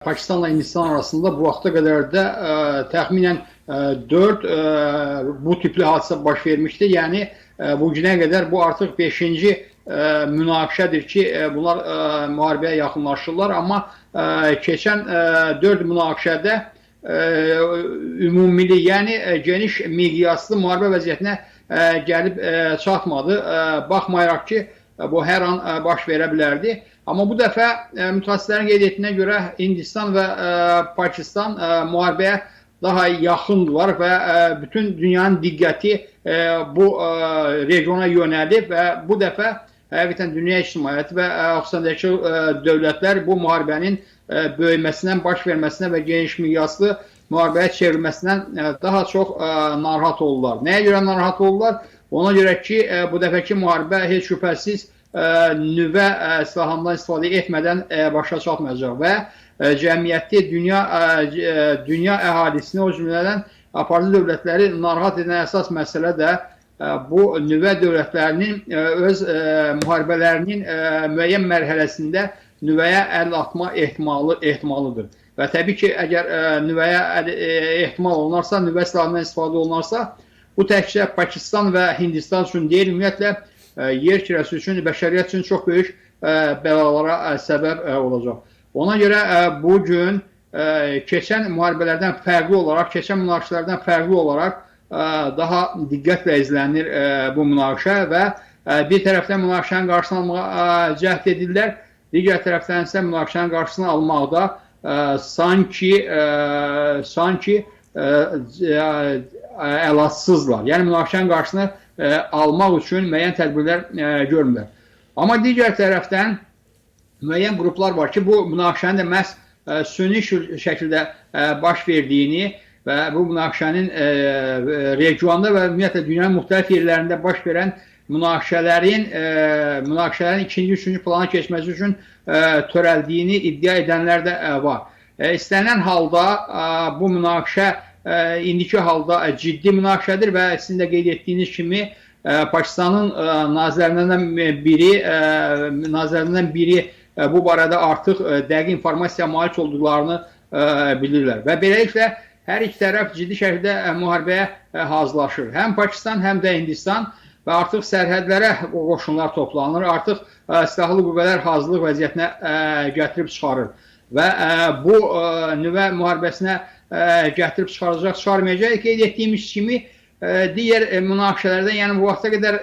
Pakistanla Hindistan arasında bu vaxta qədər də təxminən 4 bu tipli hadisə baş vermişdi. Yəni bu günə qədər bu artıq 5-ci münaqişədir ki, bunlar müharibəyə yaxınlaşırlar. Amma keçən 4 münaqişədə ümumili, yəni geniş miqyaslı müharibə vəziyyətinə gəlib çatmadı. Baxmayaraq ki, bu hər an baş verə bilərdi. Amma bu dəfə mütəxəssislərin qeyd etdiyinə görə Hindistan və Pakistan müharibəyə daha yaxındılar və bütün dünyanın diqqəti bu regiona yönəlib və bu dəfə həqiqətən dünya ictimaiyyəti və xüsusilə dövlətlər bu müharibənin böyüməsindən, baş verməsinə və geniş miqyaslı müharibəyə çevrilməsindən daha çox narahat oldular. Nəyə görə narahat oldular? Ona görə ki, bu dəfəki müharibə heç şübhəsiz nüvə silahlarından istifadə etmədən başa çatmayacaq və cəmiyyəti, dünya əhalisini, o cümlədən aparıcı dövlətləri narahat edən əsas məsələ də bu nüvə dövlətlərinin öz müharibələrinin müəyyən mərhələsində nüvəyə əl atma ehtimalıdır. Və təbii ki, əgər nüvəyə ehtimal olunarsa, nüvə silahlarından istifadə olunarsa, bu təkcə Pakistan və Hindistan üçün deyil, ümumiyyətlə yer kürəsi üçün, bəşəriyyət üçün çox böyük bəlalara səbəb olacaq. Ona görə bugün keçən müharibələrdən fərqli olaraq, keçən münaqişələrdən fərqli olaraq daha diqqətlə izlənir bu münaqişə və bir tərəfdən münaqişənin qarşısını almağa cəhd edirlər, digər tərəfdən isə münaqişənin qarşısını almaqda sanki əlacsızlar. Yəni münaqişənin qarşısını almaq üçün müəyyən tədbirlər görmürlər. Amma digər tərəfdən müəyyən qruplar var ki, bu münaqişənin də məhz süni şəkildə baş verdiyini və bu münaqişənin regionda və ümumiyyətlə dünyanın müxtəlif yerlərində baş verən münaqişələrin ikinci, üçüncü plana keçməsi üçün törəldiyini iddia edənlər də var. İstənilən halda bu münaqişə indiki halda ciddi münaqişədir və sizin də qeyd etdiyiniz kimi Pakistanın nazirlərindən biri bu barədə artıq dəqiq informasiya malik olduqlarını bilirlər. Və beləliklə hər iki tərəf ciddi şəkildə müharibəyə hazırlaşır. Həm Pakistan, həm də Hindistan və artıq sərhədlərə qoşunlar toplanır, artıq silahlı qüvvələr hazırlıq vəziyyətinə gətirib çıxarır. Və bu nüvə müharibəsinə gətirib çıxaracaq, çıxarmayacaq. Qeyd etdiyimiz kimi, digər münaqişələrdən, yəni bu vaxta qədər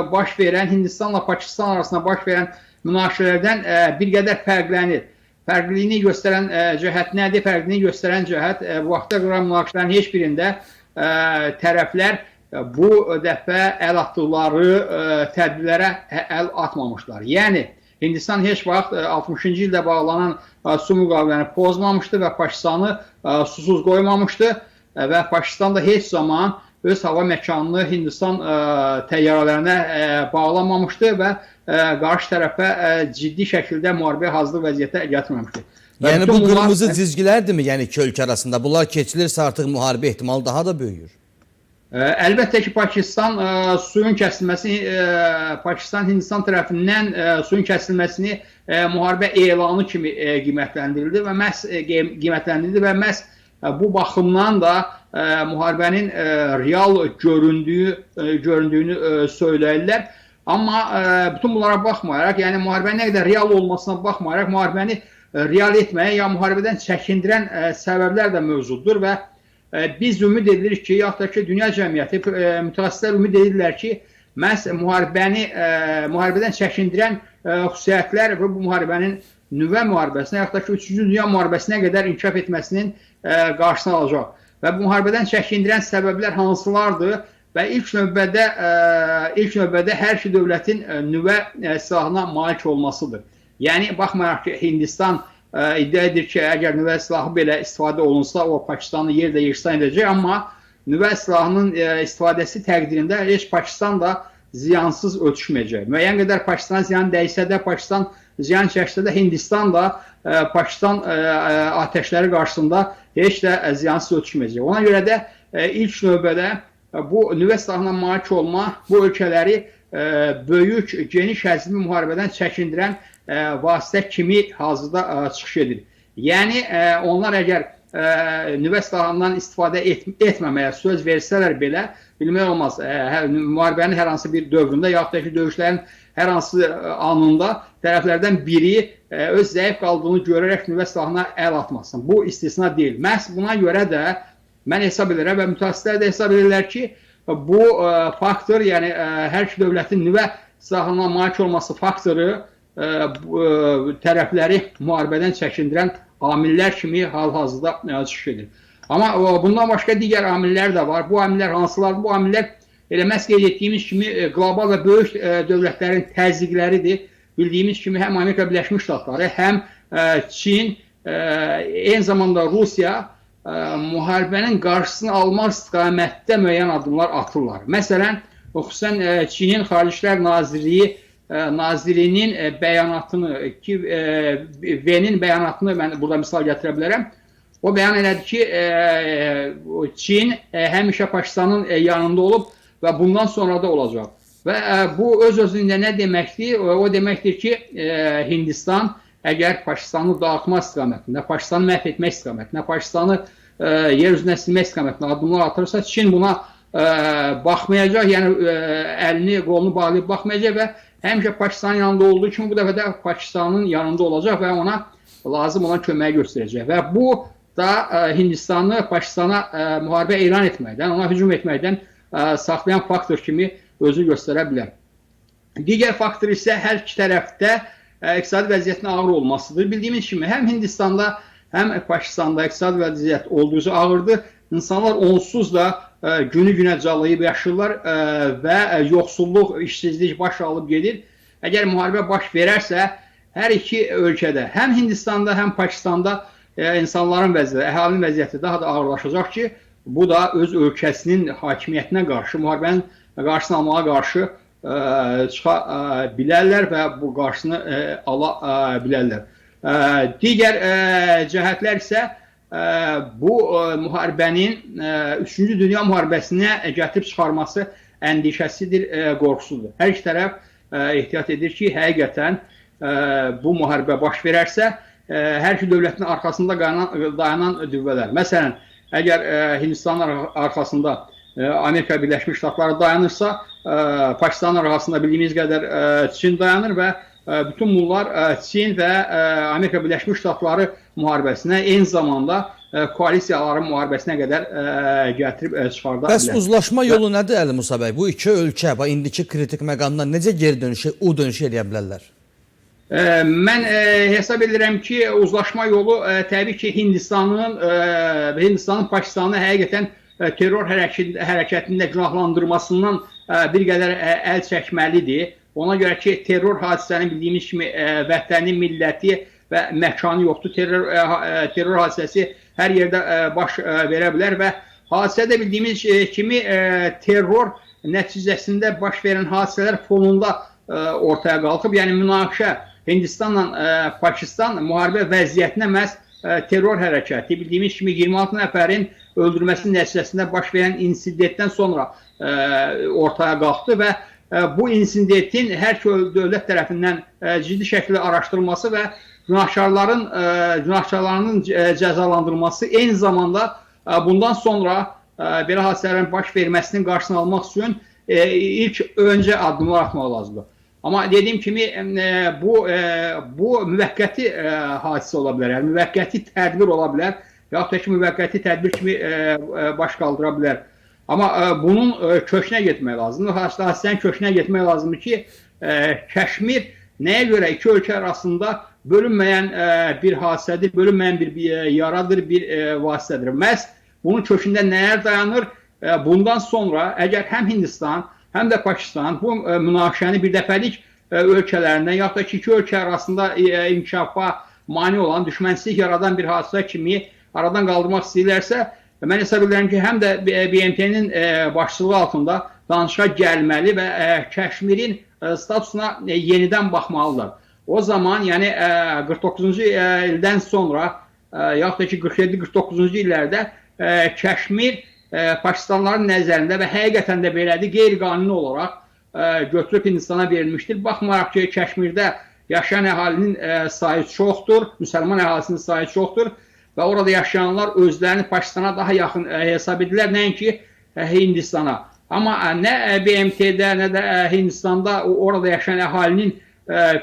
baş verən, Hindistanla Pakistan arasında baş verən münaqişələrdən bir qədər fərqlənir. Fərqliyini göstərən cəhət nədir? Fərqliyini göstərən cəhət bu vaxta qədər münaqişələrin heç birində tərəflər bu dəfə əl atdıqları tədbirlərə əl atmamışlar. Yəni, Hindistan heç vaxt 60-cı ildə bağlanan su müqaviləni pozmamışdı və Pakistanı susuz qoymamışdı və Pakistan da heç zaman öz hava məkanını Hindistan təyyarələrinə bağlamamışdı və qarşı tərəfə ciddi şəkildə müharibəyə hazırlıq vəziyyətə gətirməmişdi. Yəni bu qırmızı cizgilərdirmi, yəni iki ölkə arasında? Bunlar keçilirsə artıq müharibə ehtimalı daha da böyüyür. Əlbəttə ki, Pakistan suyun kəsilməsi, Pakistan Hindistan tərəfindən suyun kəsilməsini müharibə elanı kimi qiymətləndirildi və məhz bu baxımdan da müharibənin real göründüyünü söyləyirlər. Amma bütün bunlara baxmayaraq, yəni müharibənin nə qədər real olmasına baxmayaraq, müharibəni real etməyə ya müharibədən çəkindirən səbəblər də mövcuddur və biz ümid edirik ki, yaxud da ki, dünya cəmiyyəti, mütəxəssislər ümid edirlər ki, məhz müharibədən çəkindirən xüsusiyyətlər və bu müharibənin nüvə müharibəsinə, yaxud da ki, 3-cü dünya müharibəsinə qədər inkişaf etməsinin qarşısını alacaq. Və bu müharibədən çəkindirən səbəblər hansılardır və ilk növbədə hər iki dövlətin nüvə silahına malik olmasıdır. Yəni, baxmayaraq ki, Hindistan iddia edir ki, əgər nüvə silahı belə istifadə olunsa, o Pakistanı yerdə yeksan edəcək, amma nüvə silahının istifadəsi təqdirində heç Pakistan da ziyansız ötüşməyəcək. Müəyyən qədər Pakistana ziyan dəysə də, Pakistan ziyan çəksə də, Hindistan da Pakistan atəşləri qarşısında heç də ziyansız ötüşməyəcək. Ona görə də ilk növbədə bu nüvə silahına malik olma bu ölkələri böyük, geniş həzmli müharibədən çəkindirən vasitə kimi hazırda çıxış edir. Yəni onlar əgər nüvə silahından istifadə etməməyə söz versələr belə, bilmək olmaz, müharibənin hər hansı bir dövründə, yaxud da ki, döyüşlərin hər hansı anında tərəflərdən biri öz zəif qaldığını görərək nüvə silahına əl atmasın. Bu istisna deyil. Məhz buna görə də mən hesab edirəm və mütəxəssislər də hesab edirlər ki, bu faktor, yəni hər iki dövlətin nüvə silahına malik olması faktoru tərəfləri müharibədən çəkindirən amillər kimi hal-hazırda çıxış edir. Amma bundan başqa digər amillər də var. Bu amillər hansılardır? Bu amillər elə məhz qeyd etdiyimiz kimi qlobal və böyük dövlətlərin təzyiqləridir. Bildiyimiz kimi həm Amerika Birləşmiş Ştatları, həm Çin, eyni zamanda Rusiya müharibənin qarşısını almaq istiqamətdə müəyyən addımlar atırlar. Məsələn, xüsusən Çinin Xarici İşlər Nazirinin bəyanatını ki, V'nin bəyanatını mən burada misal gətirə bilərəm. O bəyan elədi ki, Çin həmişə Pakistanın yanında olub və bundan sonra da olacaq. Və bu öz-özlüyündə nə deməkdir? O deməkdir ki, Hindistan əgər Pakistanı dağıtmaq istiqamətində, Pakistanı məhv etmək istiqamətində, Pakistanı yer üzünə silmək istiqamətində addımlar atırsa, Çin buna baxmayacaq, yəni əlini, qolunu bağlayıb baxmayacaq və həmişə Pakistanın yanında olduğu kimi bu dəfə də Pakistanın yanında olacaq və ona lazım olan köməyi göstərəcək. Və bu da Hindistanı Pakistana müharibə elan etməkdən, ona hücum etməkdən saxlayan faktor kimi özü göstərə bilər. Digər faktor isə hər iki tərəfdə iqtisadi vəziyyətin ağır olmasıdır. Bildiyimiz kimi həm Hindistanda, həm Pakistanda iqtisadi vəziyyət olduqca ağırdır. İnsanlar onsuz da günü-günə calayıb yaşırlar və yoxsulluq, işsizlik baş alıb gedir. Əgər müharibə baş verərsə, hər iki ölkədə, həm Hindistanda, həm Pakistanda insanların vəziyyəti, əhalinin vəziyyəti daha da ağırlaşacaq ki, bu da öz ölkəsinin hakimiyyətinə qarşı, müharibənin qarşısını almağa qarşı çıxa bilərlər və bu qarşısını ala bilərlər. Digər cəhətlər isə bu müharibənin 3-cü Dünya müharibəsinə gətirib çıxarması əndişəsidir, qorxusudur. Hər iki tərəf ehtiyat edir ki, həqiqətən bu müharibə baş verərsə, hər iki dövlətin arxasında dayanan düvvələr. Məsələn, əgər Hindistanın arxasında Amerika Birləşmiş Ştatları dayanırsa, Pakistanın arxasında bildiyimiz qədər Çin dayanır və bütün bunlar Çin və Amerika Birləşmiş Ştatları müharibəsinə, eyni zamanda koalisiyaların müharibəsinə qədər gətirib çıxarda bilər. Bəs uzlaşma yolu nədir Əli Musa bəy? Bu iki ölkə indiki kritik məqamdan necə geri dönüşü, dönüşü edə bilərlər? Mən hesab edirəm ki, uzlaşma yolu təbii ki, Hindistanın Pakistanı həqiqətən terror hərəkətində günahlandırmasından bir qədər əl çəkməlidir. Ona görə ki, terror hadisənin bildiyimiz kimi vətəni, milləti və məkanı yoxdur. Terror hadisəsi hər yerdə baş verə bilər və hadisədə bildiyimiz kimi terror nəticəsində baş verən hadisələr fonunda ortaya qalxıb. Yəni münaqişə Hindistanla Pakistan müharibə vəziyyətinə məhz terror hərəkəti, bildiyimiz kimi 26 nəfərin öldürməsinin nəticəsində baş verən insidentdən sonra ortaya qalxdı və bu insidentin hər iki dövlət tərəfindən ciddi şəkildə araşdırılması və günahkarlarının cəzalandırılması, eyni zamanda bundan sonra belə hadisələrin baş verməsinin qarşısını almaq üçün ilk öncə addımlar atmaq lazımdır. Amma dediyim kimi bu müvəqqəti hadisə ola bilər, yəni müvəqqəti tədbir ola bilər, yaxud da ki, müvəqqəti tədbir kimi baş qaldıra bilər. Amma bunun kökünə getmək lazımdır, hadisənin kökünə getmək lazımdır ki, Kəşmir nəyə görə iki ölkə arasında bölünməyən bir hadisədir, bölünməyən bir yaradır, bir vasitədir. Məhz bunun kökündə nələr dayanır? Bundan sonra əgər həm Hindistan, həm də Pakistan bu münaqişəni birdəfəlik ölkələrindən, yaxud da ki, iki ölkə arasında inkişafa mane olan, düşmənçilik yaradan bir hadisə kimi aradan qaldırmaq istəyirlərsə, mən hesab edirəm ki, həm də BMT-nin başçılığı altında danışığa gəlməli və Kəşmirin statusuna yenidən baxmalıdır. O zaman, yəni 49-cu ildən sonra, yaxud da ki, 47-49-cu illərdə Kəşmir Pakistanların nəzərində və həqiqətən də belədir, qeyri-qanuni olaraq götürüb Hindistana verilmişdir. Baxmayaraq ki, Kəşmirdə yaşayan əhalinin sayı çoxdur, müsəlman əhalisinin sayı çoxdur və orada yaşayanlar özlərini Pakistana daha yaxın hesab edirlər, nəinki Hindistana. Amma nə BMT-də, nə də Hindistanda orada yaşayan əhalinin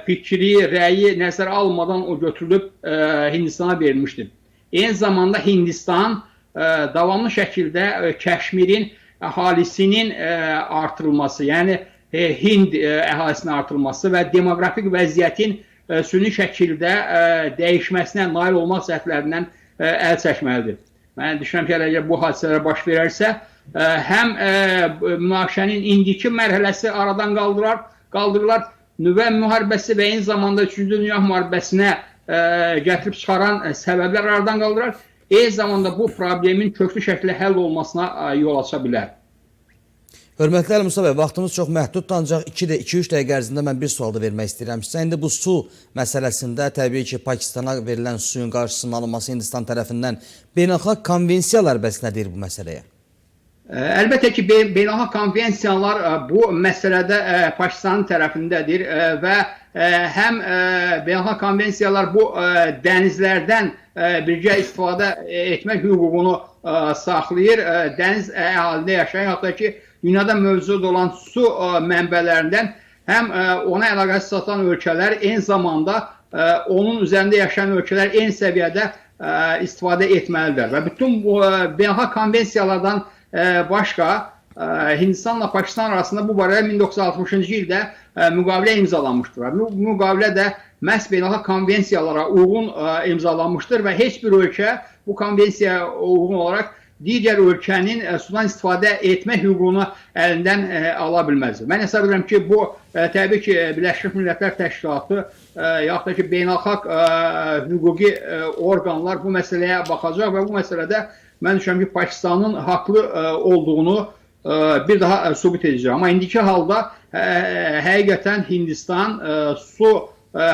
fikri, rəyi nəzərə almadan o götürülüb Hindistana verilmişdir. Eyni zamanda Hindistan davamlı şəkildə Kəşmirin əhalisinin artırılması, yəni Hind əhalisinin artırılması və demoqrafik vəziyyətin süni şəkildə dəyişməsinə nail olmaq səhvlərindən əl çəkməlidir. Mən düşünürəm ki, əgər bu hadisələr baş verərsə, həm münaqişənin indiki mərhələsi aradan qaldırılar, nüvə müharibəsi və eyni zamanda 3-cü Dünya müharibəsinə gətirib çıxaran səbəblər aradan qaldırar. Eyni zamanda bu problemin köklü şəkildə həll olmasına yol aça bilər. Hörmətli Əli Musa bəy, vaxtımız çox məhduddur, ancaq 2-3 dəqiqə ərzində mən bir sual da vermək istəyirəm. İndi bu su məsələsində təbii ki, Pakistana verilən suyun qarşısının alınması Hindistan tərəfindən beynəlxalq konvensiyalar bəs nə deyir bu məsələyə? Əlbəttə ki, beynəlxalq konvensiyalar bu məsələdə Pakistanın tərəfindədir və həm beynəlxalq konvensiyalar bu dənizlərdən birgə istifadə etmək hüququnu saxlayır. Dəniz əhalində yaşayan, hətta ki, dünyada mövcud olan su mənbələrindən həm ona əlaqəsi satan ölkələr, eyni zamanda onun üzərində yaşayan ölkələr eyni səviyyədə istifadə etməlidir. Və bütün bu beynəlxalq konvensiyalardan başqa Hindistanla Pakistan arasında bu barədə 1960-cı ildə müqavilə imzalanmışdır. Bu müqavilə də məhz beynəlxalq konvensiyalara uyğun imzalanmışdır və heç bir ölkə bu konvensiyaya uyğun olaraq digər ölkənin sudan istifadə etmək hüququnu əlindən ala bilməz. Mən hesab edirəm ki, bu təbii ki, Birləşmiş Millətlər Təşkilatı yaxud da ki, beynəlxalq hüquqi orqanlar bu məsələyə baxacaq və bu məsələdə mən düşünürəm ki, Pakistanın haqlı olduğunu bir daha sübut edəcək. Amma indiki halda həqiqətən Hindistan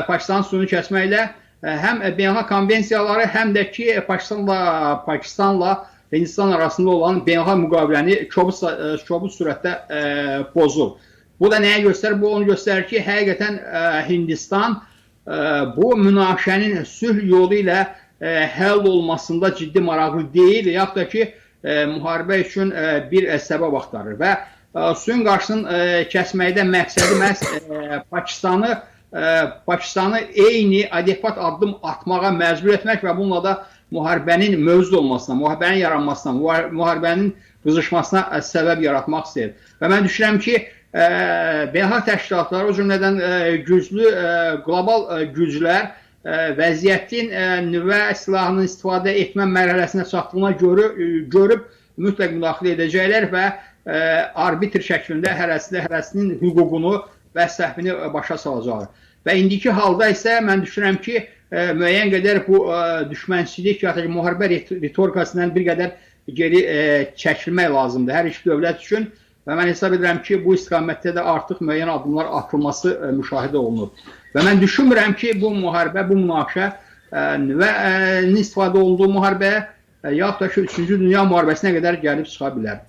Pakistanın suyunu kəsməklə həm beynəlxalq konvensiyaları, həm də ki, Pakistanla Hindistan arasında olan beynəlxalq müqaviləni kobud sürətdə pozur. Bu da nəyə göstərir? Bu onu göstərir ki, həqiqətən Hindistan bu münaqişənin sülh yolu ilə həll olmasında ciddi maraqlı deyil, yaxud da ki, müharibə üçün bir səbəb axtarır. Və suyun qarşısını kəsməkdə məqsədi məhz Pakistanı eyni adekvat addım atmağa məcbur etmək və bununla da müharibənin mövcud olmasına, müharibənin yaranmasına, müharibənin qızışmasına səbəb yaratmaq istəyir. Və mən düşünürəm ki, beynəlxalq təşkilatlar, o cümlədən güclü qlobal güclər vəziyyətin nüvə silahının istifadə etmə mərhələsinə çatdığına görüb mütləq müdaxilə edəcəklər və arbitr şəklində hərəsinin hüququnu və səhvini başa salacaqlar. Və indiki halda isə mən düşünürəm ki, müəyyən qədər bu düşmənçilik, ya da müharibə ritorikasından bir qədər geri çəkilmək lazımdır hər iki dövlət üçün və mən hesab edirəm ki, bu istiqamətdə də artıq müəyyən addımlar atılması müşahidə olunur. Və mən düşünmürəm ki, bu müharibə, bu münaqişə nüvənin istifadə olunduğu müharibəyə yaxud da ki, 3-cü Dünya müharibəsinə qədər gəlib çıxa bilər.